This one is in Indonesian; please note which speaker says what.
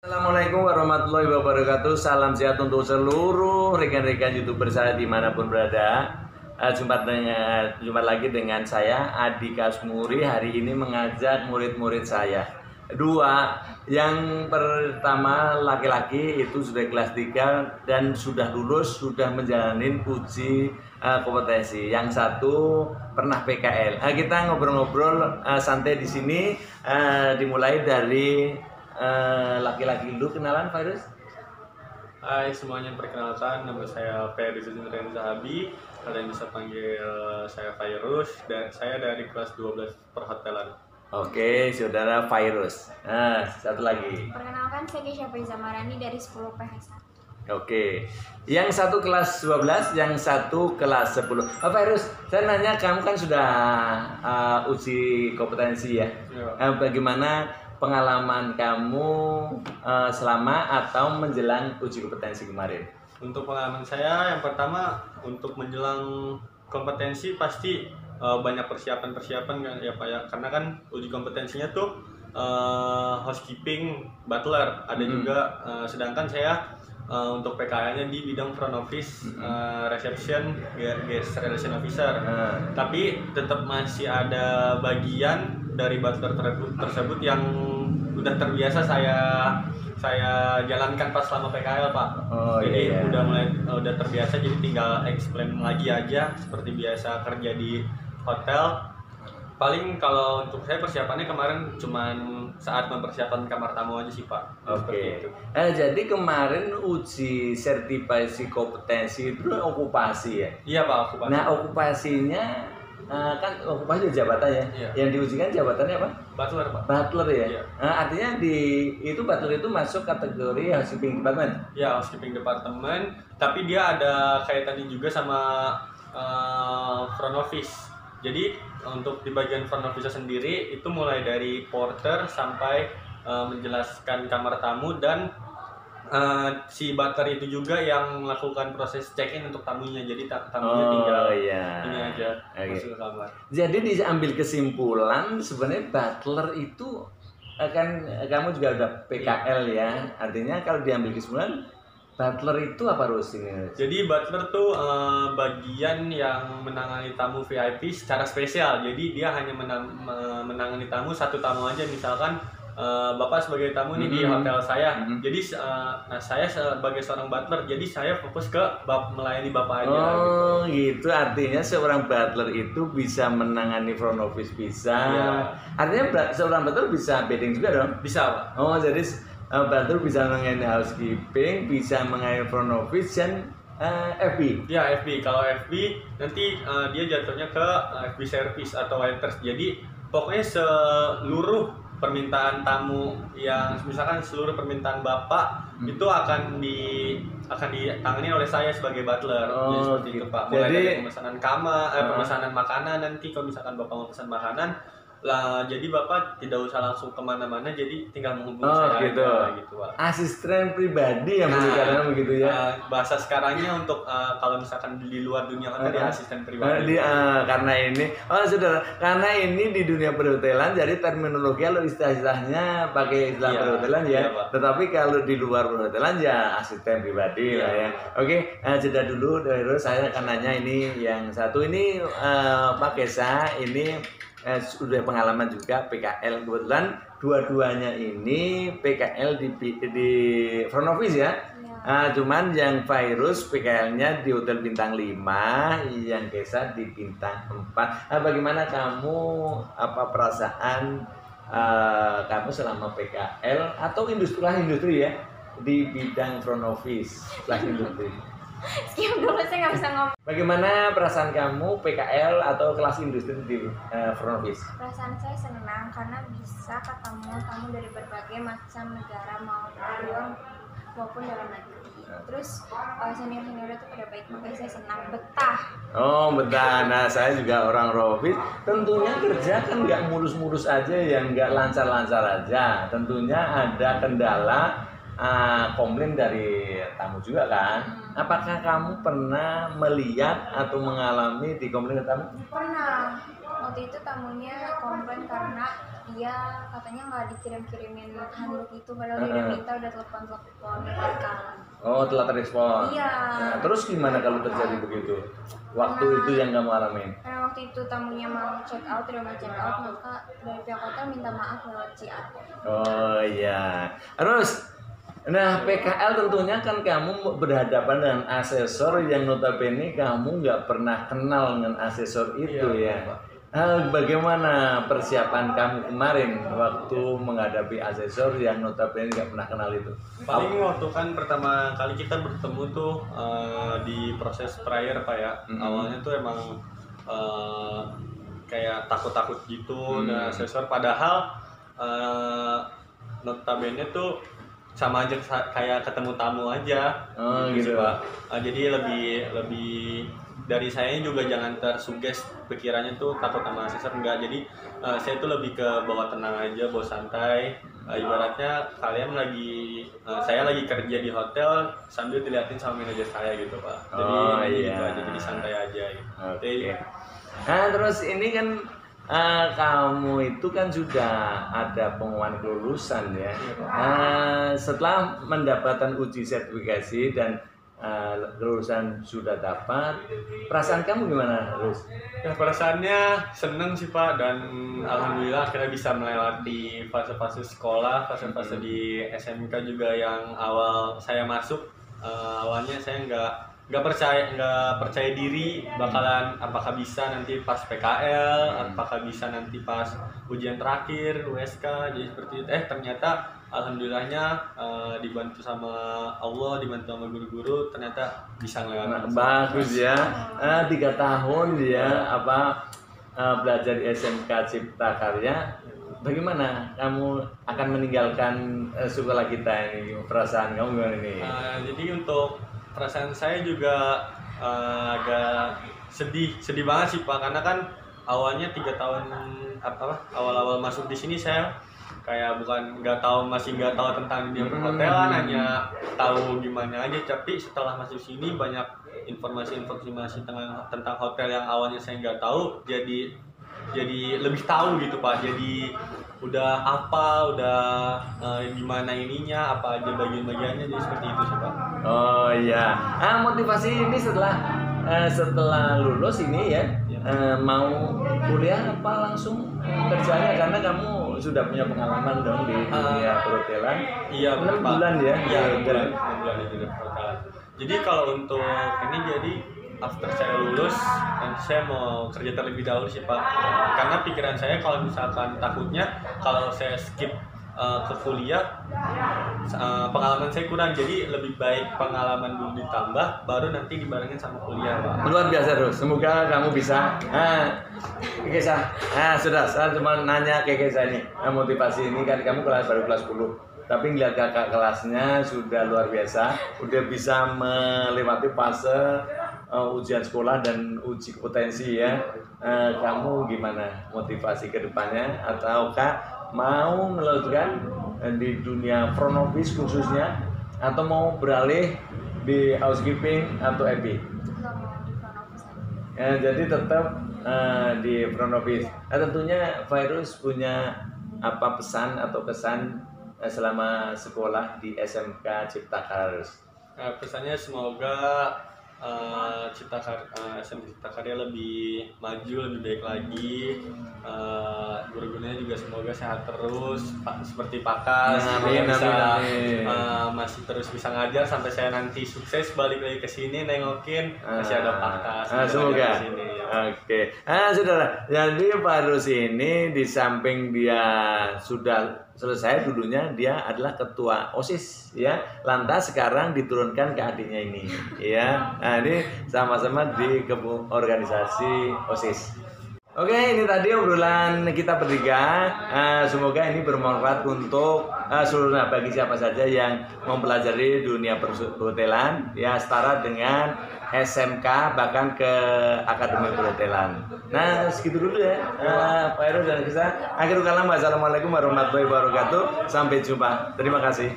Speaker 1: Assalamualaikum warahmatullahi wabarakatuh. Salam sehat untuk seluruh rekan-rekan YouTuber saya dimanapun berada. Jumpa lagi dengan saya Adi Kasmuri. Hari ini mengajak murid-murid saya dua. Yang pertama laki-laki itu sudah kelas 3 dan sudah lulus, sudah menjalani uji kompetensi. Yang satu pernah PKL. Kita ngobrol-ngobrol santai di sini. Dimulai dari laki-laki dulu. Kenalan, Virus.
Speaker 2: Hai semuanya, perkenalkan nama saya Ferry Zindren Zahabi. Kalian bisa panggil saya Virus dan saya dari kelas 12 perhotelan.
Speaker 1: Oke, saudara Virus. Satu lagi.
Speaker 3: Perkenalkan, saya Kesha Zamarani dari 10 PH1.
Speaker 1: Oke, yang satu kelas 12, yang satu kelas 10. Virus, saya nanya, kamu kan sudah uji kompetensi ya. Bagaimana pengalaman kamu selama atau menjelang uji kompetensi kemarin?
Speaker 2: Untuk pengalaman saya, yang pertama untuk menjelang kompetensi pasti banyak persiapan-persiapan kan ya Pak ya, karena kan uji kompetensinya tuh housekeeping, butler, ada juga sedangkan saya untuk PKL-nya di bidang front office, reception, guest relation officer. Tapi tetap masih ada bagian dari butler tersebut yang udah terbiasa saya jalankan pas selama PKL Pak. Jadi udah terbiasa, jadi tinggal explain lagi aja seperti biasa kerja di hotel. Paling kalau untuk saya persiapannya kemarin cuman saat mempersiapkan kamar tamu aja sih Pak.
Speaker 1: Oke. Jadi kemarin uji sertifikasi kompetensi itu okupasi ya?
Speaker 2: Iya Pak, okupasi.
Speaker 1: Nah, okupasinya kan okupasi jabatan ya?
Speaker 2: Iya.
Speaker 1: Yang diujikan jabatannya apa?
Speaker 2: Butler Pak.
Speaker 1: Butler ya?
Speaker 2: Iya.
Speaker 1: Artinya butler itu masuk kategori housekeeping department?
Speaker 2: Ya, housekeeping department, tapi dia ada kaitannya juga sama front office. Jadi untuk di bagian front office sendiri itu mulai dari porter sampai menjelaskan kamar tamu, dan si butler itu juga yang melakukan proses check-in untuk tamunya. Jadi tamunya tinggal ini aja masuk ke kamar.
Speaker 1: Jadi diambil kesimpulan sebenarnya butler itu kan kamu juga udah PKL ya. Artinya kalau diambil kesimpulan butler itu apa ini?
Speaker 2: Jadi butler tuh bagian yang menangani tamu VIP secara spesial. Jadi dia hanya menangani tamu, satu tamu aja. Misalkan Bapak sebagai tamu nih di hotel saya. Jadi saya sebagai seorang butler, jadi saya fokus ke melayani Bapak aja.
Speaker 1: Gitu. Artinya seorang butler itu bisa menangani front office, bisa.
Speaker 2: Ya.
Speaker 1: Artinya seorang butler bisa bedding juga dong?
Speaker 2: Bisa Pak.
Speaker 1: Jadi butler bisa mengenai housekeeping, bisa mengenai front office dan FB.
Speaker 2: Ya, FB. Kalau FB nanti dia jatuhnya ke FB service atau waiters. Jadi pokoknya seluruh permintaan tamu yang misalkan seluruh permintaan Bapak itu akan ditangani oleh saya sebagai butler. Jadi seperti itu Pak. Mulai dari pemesanan kamar, pemesanan makanan, nanti kalau misalkan Bapak mau pesan makanan lah, jadi Bapak tidak usah langsung kemana-mana, jadi tinggal menghubungi saya
Speaker 1: gitu.
Speaker 2: aja gitu Pak.
Speaker 1: Asisten pribadi yang karena begitu ya.
Speaker 2: Bahasa sekarangnya untuk kalau misalkan di luar dunia kan dia asisten pribadi.
Speaker 1: Karena ini saudara, karena ini di dunia perhotelan, jadi terminologi kalau istilahnya pakai istilah perhotelan ya. Tetapi kalau di luar perhotelan ya asisten pribadi lah ya. Oke, jeda dulu. Terus saya akan nanya ini yang satu ini Pak Kesha ini sudah pengalaman juga PKL, kebetulan dua-duanya ini PKL di front office ya. Cuman yang Virus PKL-nya di hotel bintang 5, yang Kesha di bintang 4. Bagaimana kamu, apa perasaan kamu selama PKL atau industri ya di bidang front office kelas industri?
Speaker 3: Skip dulu, saya nggak bisa ngomong.
Speaker 1: Bagaimana perasaan kamu PKL atau kelas industri di front office?
Speaker 3: Perasaan saya senang karena bisa ketemu tamu dari berbagai macam negara maupun dalam negeri. Terus senior-seniornya tuh pada baik, makanya saya senang, betah.
Speaker 1: Betah. Nah, saya juga orang office. Tentunya kerja kan nggak mulus-mulus aja, yang nggak lancar-lancar aja. Tentunya ada kendala, komplain dari tamu juga kan. Apakah kamu pernah melihat atau mengalami di komplain tamu?
Speaker 3: Pernah. waktu itu tamunya komplain karena dia katanya nggak dikirim-kirimin handuk itu, padahal dia udah minta, udah telepon berkali-kali.
Speaker 1: Oh, telat respon.
Speaker 3: Iya.
Speaker 1: Nah, terus gimana kalau terjadi begitu? Waktu itu yang kamu alamin?
Speaker 3: Karena waktu itu tamunya mau check out, udah mau check out, maka dari pihak hotel minta maaf lewat CR.
Speaker 1: Oh iya. Terus, nah PKL tentunya kan kamu berhadapan dengan asesor yang notabene kamu nggak pernah kenal dengan asesor itu ya. Bagaimana persiapan kamu kemarin waktu menghadapi asesor yang notabene nggak pernah kenal itu?
Speaker 2: Paling waktu kan pertama kali kita bertemu tuh di proses prior Pak ya. Awalnya tuh emang kayak takut-takut gitu dengan asesor, padahal notabene tuh sama aja kayak ketemu tamu aja.
Speaker 1: Gitu
Speaker 2: Pak. Jadi lebih dari saya juga jangan tersuges pikirannya tuh takut sama asesor, enggak. Jadi saya tuh lebih ke bawa tenang aja, bawa santai. Ibaratnya kalian saya lagi kerja di hotel sambil dilihatin sama manajer saya gitu Pak. Jadi gitu aja, jadi santai aja gitu.
Speaker 1: Okay. Nah terus ini kan kamu itu kan sudah ada pengumuman kelulusan ya. Setelah mendapatkan uji sertifikasi dan kelulusan sudah dapat, perasaan kamu gimana, Rus?
Speaker 2: Ya perasaannya seneng sih Pak, dan alhamdulillah akhirnya bisa melewati fase-fase sekolah, fase-fase di SMK juga yang awal saya masuk. Awalnya saya nggak percaya diri bakalan apakah bisa nanti pas PKL, apakah bisa nanti pas ujian terakhir USK. Jadi seperti itu. Ternyata alhamdulillahnya dibantu sama Allah, dibantu sama guru-guru, ternyata bisa ngelewatin.
Speaker 1: Bagus ya. 3 tahun ya belajar di SMK Cipta Karya. Bagaimana kamu akan meninggalkan sekolah kita ini? Perasaan kamu gimana ini?
Speaker 2: Jadi untuk perasaan saya juga agak sedih banget sih Pak, karena kan awalnya 3 tahun awal-awal masuk di sini saya kayak masih nggak tahu tentang dunia perhotelan, hanya tahu gimana aja. Tapi setelah masuk sini banyak informasi tentang hotel yang awalnya saya nggak tahu, jadi lebih tahu gitu Pak. Jadi udah gimana ininya, apa aja bagian-bagiannya, jadi seperti itu sih Pak.
Speaker 1: Oh iya. Motivasi ini setelah lulus ini ya, mau kuliah apa langsung kerjanya, karena kamu sudah punya pengalaman dong di dunia perhotelan.
Speaker 2: Iya,
Speaker 1: 6 bulan ya.
Speaker 2: Iya, 6 bulan di dunia perhotelan. Jadi kalau untuk ini, jadi after saya lulus nanti saya mau kerja terlebih dahulu sih Pak, karena pikiran saya kalau misalkan takutnya kalau saya skip ke kuliah pengalaman saya kurang, jadi lebih baik pengalaman dulu ditambah baru nanti dibarengin sama kuliah Pak.
Speaker 1: Luar biasa terus, semoga kamu bisa. Kekesa, sudah, saya cuma nanya ke Kekesa ini, motivasi ini kan kamu baru kelas 10, tapi ngeliat kakak kelasnya sudah luar biasa, udah bisa melewati fase ujian sekolah dan uji kompetensi ya. Kamu gimana motivasi ke depannya, ataukah mau melanjutkan di dunia front office khususnya, atau mau beralih di housekeeping atau FB?
Speaker 3: Nggak mau di front office aja.
Speaker 1: Jadi tetap di front office. Tentunya Virus punya apa pesan atau kesan selama sekolah di SMK Cipta Karya?
Speaker 2: Pesannya semoga SMK Cipta Karya lebih maju, lebih baik lagi. Guru-gurunya juga semoga sehat terus, seperti Pak Kas, masih terus bisa ngajar sampai saya nanti sukses balik lagi ke sini nengokin, masih ada Pak Kas.
Speaker 1: Semoga. Oke. Saudara, jadi Pak Rus ini di samping dia sudah selesai dulunya, dia adalah ketua OSIS ya. Lantas sekarang diturunkan ke adiknya ini ya. Ini sama-sama di organisasi OSIS. Oke, ini tadi obrolan kita bertiga. Semoga ini bermanfaat untuk seluruh bagi siapa saja yang mempelajari dunia perhotelan ya, setara dengan SMK bahkan ke Akademi Perhotelan. Nah, segitu dulu ya. Pak Heru dan Kesa. Akhirul kalam, wassalamualaikum warahmatullahi wabarakatuh. Sampai jumpa. Terima kasih.